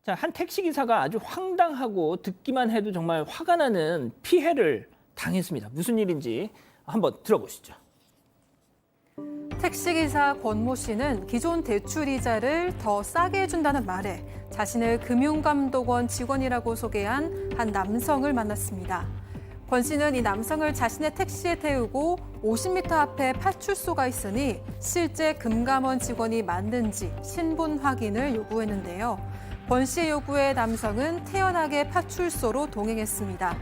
자, 한 택시기사가 아주 황당하고 듣기만 해도 정말 화가 나는 피해를 당했습니다. 무슨 일인지 한번 들어보시죠. 택시기사 권모 씨는 기존 대출이자를 더 싸게 해준다는 말에 자신을 금융감독원 직원이라고 소개한 한 남성을 만났습니다. 권 씨는 이 남성을 자신의 택시에 태우고 50m 앞에 파출소가 있으니 실제 금감원 직원이 맞는지 신분 확인을 요구했는데요. 권 씨의 요구에 남성은 태연하게 파출소로 동행했습니다.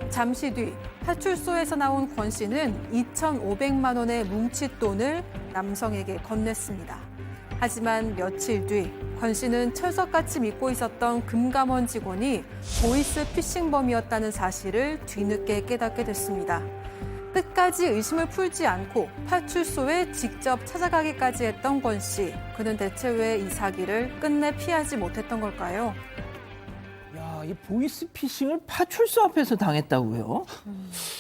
잠시 뒤 파출소에서 나온 권 씨는 2,500만 원의 뭉칫돈을 남성에게 건넸습니다. 하지만 며칠 뒤 권 씨는 철석같이 믿고 있었던 금감원 직원이 보이스피싱범이었다는 사실을 뒤늦게 깨닫게 됐습니다. 끝까지 의심을 풀지 않고 파출소에 직접 찾아가기까지 했던 권 씨. 그는 대체 왜 이 사기를 끝내 피하지 못했던 걸까요? 야, 이 보이스피싱을 파출소 앞에서 당했다고요?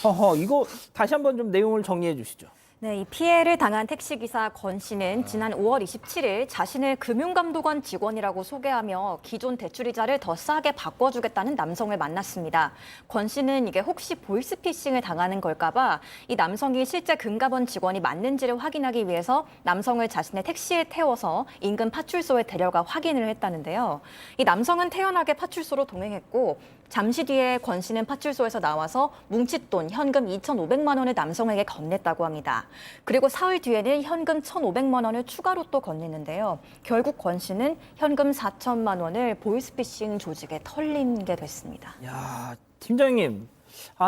허허, 이거 다시 한번 좀 내용을 정리해 주시죠. 네, 이 피해를 당한 택시기사 권 씨는 지난 5월 27일 자신을 금융감독원 직원이라고 소개하며 기존 대출이자를 더 싸게 바꿔주겠다는 남성을 만났습니다. 권 씨는 이게 혹시 보이스피싱을 당하는 걸까 봐 이 남성이 실제 금감원 직원이 맞는지를 확인하기 위해서 남성을 자신의 택시에 태워서 인근 파출소에 데려가 확인을 했다는데요. 이 남성은 태연하게 파출소로 동행했고 잠시 뒤에 권 씨는 파출소에서 나와서 뭉칫돈 현금 2,500만 원을 남성에게 건넸다고 합니다. 그리고 사흘 뒤에는 현금 1,500만 원을 추가로 또 건넸는데요. 결국 권 씨는 현금 4천만 원을 보이스피싱 조직에 털린 게 됐습니다. 야, 팀장님.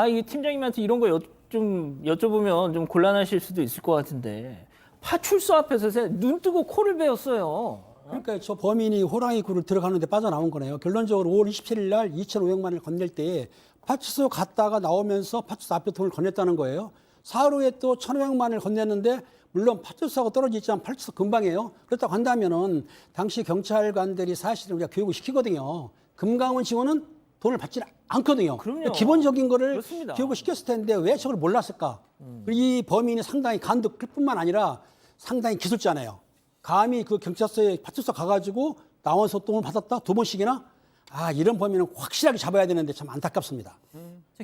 이 팀장님한테 이런 거 좀 여쭤보면 좀 곤란하실 수도 있을 것 같은데 파출소 앞에서 눈 뜨고 코를 베었어요. 그러니까 저 범인이 호랑이 굴을 들어가는데 빠져나온 거네요. 결론적으로 5월 27일 날 2,500만 원을 건넬 때 파출소 갔다가 나오면서 파출소 앞에 돈을 건넸다는 거예요. 사흘 후에 또 1,500만 원을 건넸는데 물론 파출소하고 떨어져 있지만 파출소 근방이에요. 그렇다고 한다면은 당시 경찰관들이 사실은 우리가 교육을 시키거든요. 금감원 직원은 돈을 받지 않거든요. 그럼요. 기본적인 거를 그렇습니다. 교육을 시켰을 텐데 왜 저걸 몰랐을까? 이 범인이 상당히 간도 클 뿐만 아니라 상당히 기술자네요. 감히 그 경찰서에 파출소 가가지고 나와서 돈을 받았다 2번씩이나? 이런 범인은 확실하게 잡아야 되는데 참 안타깝습니다.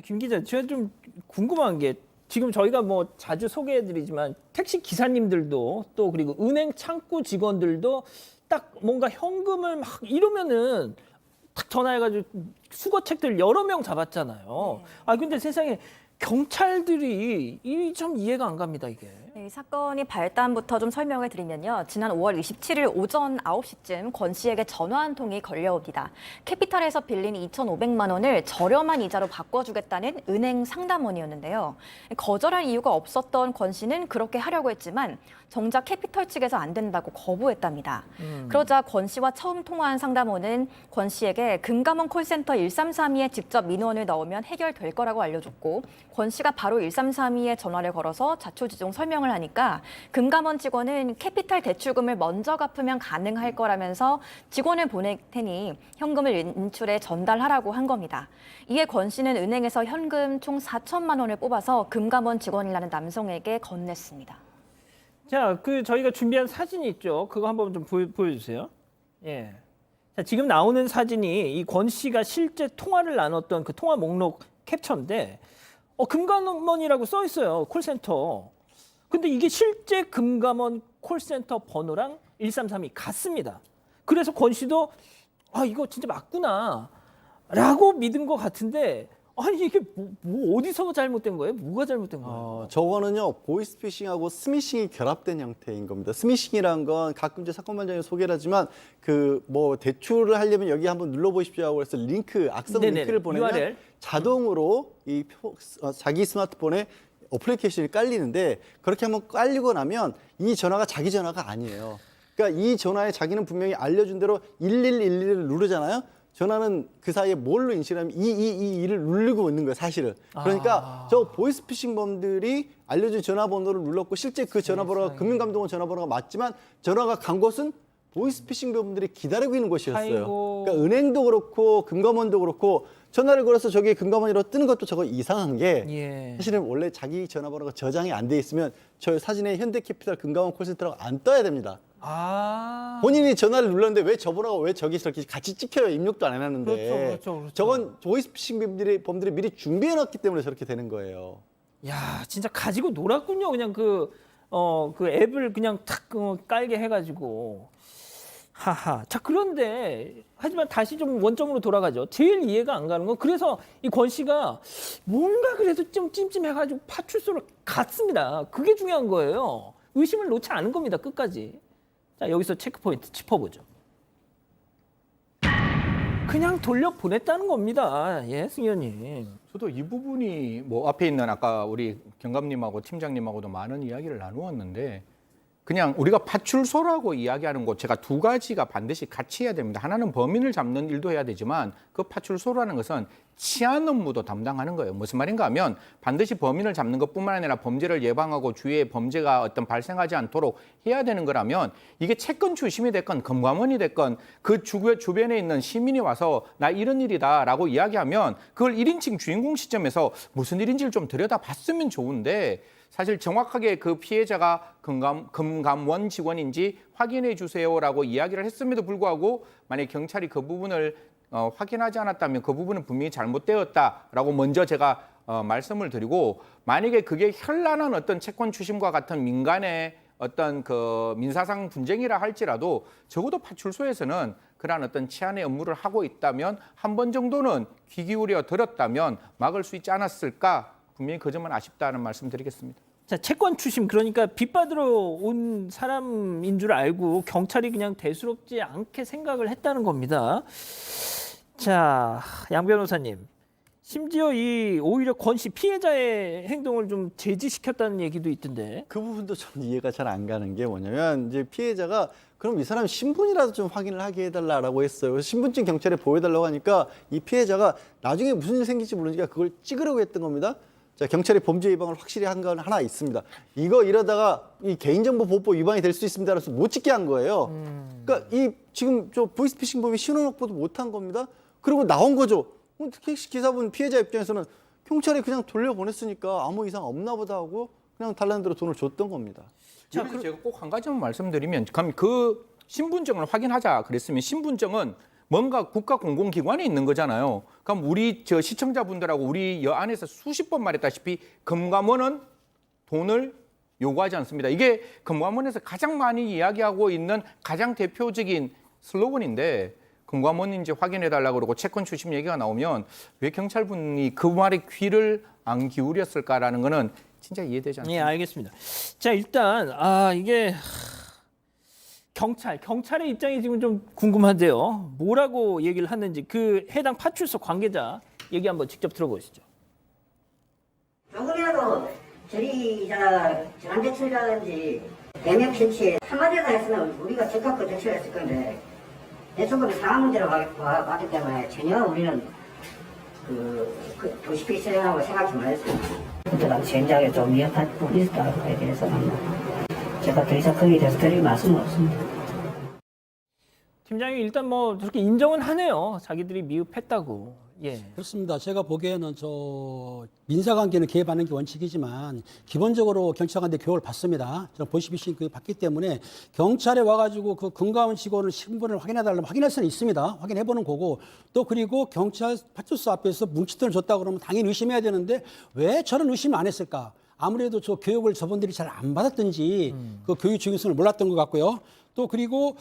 김 기자, 제가 좀 궁금한 게 지금 저희가 뭐 자주 소개해드리지만 택시 기사님들도 또 그리고 은행 창구 직원들도 딱 뭔가 현금을 막 이러면은 딱 전화해가지고 수거책들 여러 명 잡았잖아요. 근데 세상에 경찰들이 좀 이해가 안 갑니다, 이게. 이 사건이 발단부터 좀 설명을 드리면요. 지난 5월 27일 오전 9시쯤 권 씨에게 전화 한 통이 걸려옵니다. 캐피탈에서 빌린 2,500만 원을 저렴한 이자로 바꿔주겠다는 은행 상담원이었는데요. 거절할 이유가 없었던 권 씨는 그렇게 하려고 했지만 정작 캐피털 측에서 안 된다고 거부했답니다. 그러자 권 씨와 처음 통화한 상담원은 권 씨에게 금감원 콜센터 1332에 직접 민원을 넣으면 해결될 거라고 알려줬고 권 씨가 바로 1332에 전화를 걸어서 자초지종 설명을 하니까 금감원 직원은 캐피탈 대출금을 먼저 갚으면 가능할 거라면서 직원을 보낼 테니 현금을 인출해 전달하라고 한 겁니다. 이에 권 씨는 은행에서 현금 총 4천만 원을 뽑아서 금감원 직원이라는 남성에게 건넸습니다. 자, 저희가 준비한 사진이 있죠. 그거 한번 좀 보여주세요. 예. 자, 지금 나오는 사진이 이 권 씨가 실제 통화를 나눴던 그 통화 목록 캡처인데, 금감원이라고 써 있어요. 콜센터. 근데 이게 실제 금감원 콜센터 번호랑 1332 같습니다. 그래서 권 씨도 이거 진짜 맞구나 라고 믿은 것 같은데 이게 뭐 어디서 잘못된 거예요? 뭐가 잘못된 거예요? 저거는요 보이스피싱하고 스미싱이 결합된 형태인 겁니다. 스미싱이란 건 가끔 이제 사건 발전에 소개를 하지만 그 뭐 대출을 하려면 여기 한번 눌러보십시오 하고 해서 악성 네네네. 링크를 보내면 URL. 자동으로 자기 스마트폰에 어플리케이션이 깔리는데 그렇게 한번 깔리고 나면 이 전화가 자기 전화가 아니에요. 그러니까 이 전화에 자기는 분명히 알려준 대로 1111을 누르잖아요. 전화는 그 사이에 뭘로 인식하면 2222를 누르고 있는 거예요, 사실은. 그러니까 저 보이스피싱범들이 알려준 전화번호를 눌렀고 실제 그 전화번호가 금융감독원 전화번호가 맞지만 전화가 간 곳은 보이스피싱범들이 기다리고 있는 곳이었어요. 아이고. 그러니까 은행도 그렇고 금감원도 그렇고 전화를 걸어서 저기 금감원이라고 뜨는 것도 저거 이상한 게 예. 사실은 원래 자기 전화번호가 저장이 안 돼 있으면 저 사진에 현대캐피탈 금감원 콜센터라고 안 떠야 됩니다. 아. 본인이 전화를 눌렀는데 왜 저분하고 왜 저기 저렇게 같이 찍혀요? 입력도 안 해놨는데. 그렇죠. 저건 보이스피싱 범들이 미리 준비해놨기 때문에 저렇게 되는 거예요. 야, 진짜 가지고 놀았군요. 그냥 그 앱을 그냥 탁 깔게 해가지고. 하하. 자, 그런데 하지만 다시 좀 원점으로 돌아가죠. 제일 이해가 안 가는 건 그래서 이 권 씨가 뭔가 그래도 좀 찜찜해가지고 파출소를 갔습니다. 그게 중요한 거예요. 의심을 놓지 않은 겁니다. 끝까지. 자, 여기서 체크포인트 짚어보죠. 그냥 돌려보냈다는 겁니다. 예, 승 의원님. 저도 이 부분이 뭐 앞에 있는 아까 우리 경감님하고 팀장님하고도 많은 이야기를 나누었는데 그냥 우리가 파출소라고 이야기하는 곳 제가 두 가지가 반드시 같이 해야 됩니다. 하나는 범인을 잡는 일도 해야 되지만 그 파출소라는 것은 치안 업무도 담당하는 거예요. 무슨 말인가 하면 반드시 범인을 잡는 것뿐만 아니라 범죄를 예방하고 주위에 범죄가 어떤 발생하지 않도록 해야 되는 거라면 이게 채권 출심이 됐건 금감원이 됐건 그 주변에 있는 시민이 와서 나 이런 일이다라고 이야기하면 그걸 1인칭 주인공 시점에서 무슨 일인지를 좀 들여다봤으면 좋은데 사실 정확하게 그 피해자가 금감원 직원인지 확인해 주세요라고 이야기를 했음에도 불구하고 만약 경찰이 그 부분을 확인하지 않았다면 그 부분은 분명히 잘못되었다라고 먼저 제가 말씀을 드리고 만약에 그게 현란한 어떤 채권 추심과 같은 민간의 어떤 그 민사상 분쟁이라 할지라도 적어도 파출소에서는 그러한 어떤 치안의 업무를 하고 있다면 한 번 정도는 귀 기울여 들었다면 막을 수 있지 않았을까? 분명히 그 점은 아쉽다는 말씀 드리겠습니다. 자, 채권 추심 그러니까 빚 받으러 온 사람인 줄 알고 경찰이 그냥 대수롭지 않게 생각을 했다는 겁니다. 자, 양 변호사님. 심지어 이 오히려 권 씨 피해자의 행동을 좀 제지시켰다는 얘기도 있던데. 그 부분도 좀 이해가 잘 안 가는 게 뭐냐면 이제 피해자가 그럼 이 사람 신분이라도 좀 확인을 하게 해달라고 했어요. 그래서 신분증 경찰에 보여달라고 하니까 이 피해자가 나중에 무슨 일 생길지 모르니까 그걸 찍으려고 했던 겁니다. 자, 경찰이 범죄 예방을 확실히 한 건 하나 있습니다. 이거 이러다가 이 개인정보보호법 위반이 될 수 있습니다. 그래서 못 찍게 한 거예요. 그러니까 이 지금 저 보이스피싱 범이 신원 확보도 못 한 겁니다. 그리고 나온 거죠. 택시 기사분 피해자 입장에서는 경찰이 그냥 돌려보냈으니까 아무 이상 없나 보다 하고 그냥 달라는 대로 돈을 줬던 겁니다. 자, 그래서 제가 꼭 한 가지만 말씀드리면 그럼 그 신분증을 확인하자 그랬으면 신분증은 뭔가 국가 공공기관에 있는 거잖아요. 그럼 우리 저 시청자분들하고 우리 여 안에서 수십 번 말했다시피 금감원은 돈을 요구하지 않습니다. 이게 금감원에서 가장 많이 이야기하고 있는 가장 대표적인 슬로건인데 금감원인지 확인해달라고 그러고 채권 출심 얘기가 나오면 왜 경찰분이 그 말에 귀를 안 기울였을까라는 거는 진짜 이해되지 않습니다. 예, 알겠습니다. 자, 일단 이게 경찰의 입장이 지금 좀 궁금한데요. 뭐라고 얘기를 하는지 그 해당 파출소 관계자 얘기 한번 직접 들어보시죠. 조금이라도 저리 전환 대출이라든지 대면 편취에 한마디라도 했으면 우리가 적합도 대출을 했을 건데 대출금이 상한 문제로 봤기 때문에 전혀 우리는 그 도시피싱이라고 생각지 말했습니다. 그때가 현장에 좀 위협한 부분이 있었다고 해야 돼서는 제가 더 이상 거기에 대해서 드릴 말씀은 없습니다. 팀장이 일단 뭐 저렇게 인정은 하네요. 자기들이 미흡했다고. 예. 그렇습니다. 제가 보기에는 저 민사관계는 개입하는 게 원칙이지만 기본적으로 경찰관계 교육을 받습니다. 저는 보이스피싱 교육 받기 때문에 경찰에 와가지고 그 금감원 직원을 신분을 확인해달라면 확인할 수는 있습니다. 확인해보는 거고 또 그리고 경찰 파출소 앞에서 뭉치돈을 줬다 그러면 당연히 의심해야 되는데 왜 저런 의심을 안 했을까? 아무래도 저 교육을 저분들이 잘 안 받았든지 그 교육 중요성을 몰랐던 것 같고요. 또 그리고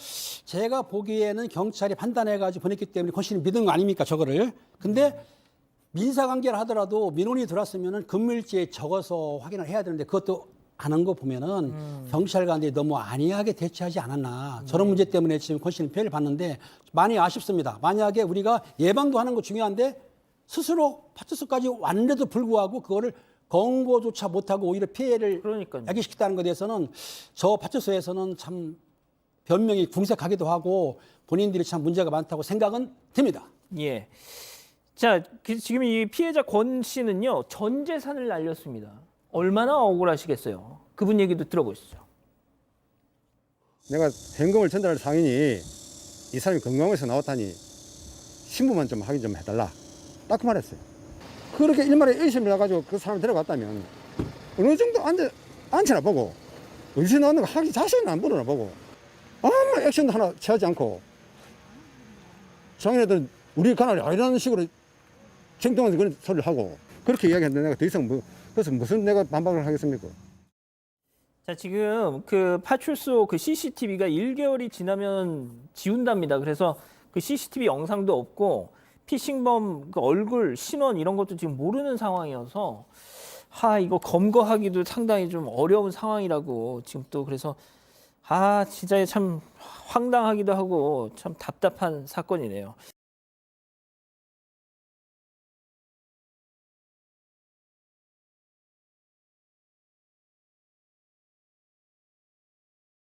제가 보기에는 경찰이 판단해가지고 보냈기 때문에 권씨는 믿은 거 아닙니까 저거를. 근데 민사관계를 하더라도 민원이 들어왔으면 금일지에 적어서 확인을 해야 되는데 그것도 안 한 거 보면은 경찰관들이 너무 안이하게 대처하지 않았나. 저런 문제 때문에 지금 권씨는 피해를 봤는데 많이 아쉽습니다. 만약에 우리가 예방도 하는 거 중요한데 스스로 파출소까지 왔는데도 불구하고 그거를 권고조차 못하고 오히려 피해를 그러니까요. 야기시켰다는 것에 대해서는 저 파출소에서는 참 변명이 궁색하기도 하고 본인들이 참 문제가 많다고 생각은 듭니다. 예. 자, 지금 이 피해자 권 씨는요, 전 재산을 날렸습니다. 얼마나 억울하시겠어요. 그분 얘기도 들어보시죠. 내가 현금을 전달할 상인이 이 사람이 건강에서 나왔다니 신부만 좀 확인 좀 해달라. 딱 그 말했어요. 그렇게 일말에 의심을 해가지고 그 사람 데려갔다면 어느 정도 앉혀나 보고 어디서 나왔는가 하기 자세히는 안 물어나 보고 아무 액션도 하나 취하지 않고 장인애들 우리 관할이 아니라는 식으로 정통해서 그런 소리를 하고 그렇게 이야기했는데 내가 더 이상 그래서 무슨 내가 반박을 하겠습니까? 자, 지금 그 파출소 그 CCTV가 1개월이 지나면 지운답니다. 그래서 그 CCTV 영상도 없고 피싱범 그 얼굴, 신원 이런 것도 지금 모르는 상황이어서 이거 검거하기도 상당히 좀 어려운 상황이라고 지금 또 그래서 진짜 참 황당하기도 하고 참 답답한 사건이네요.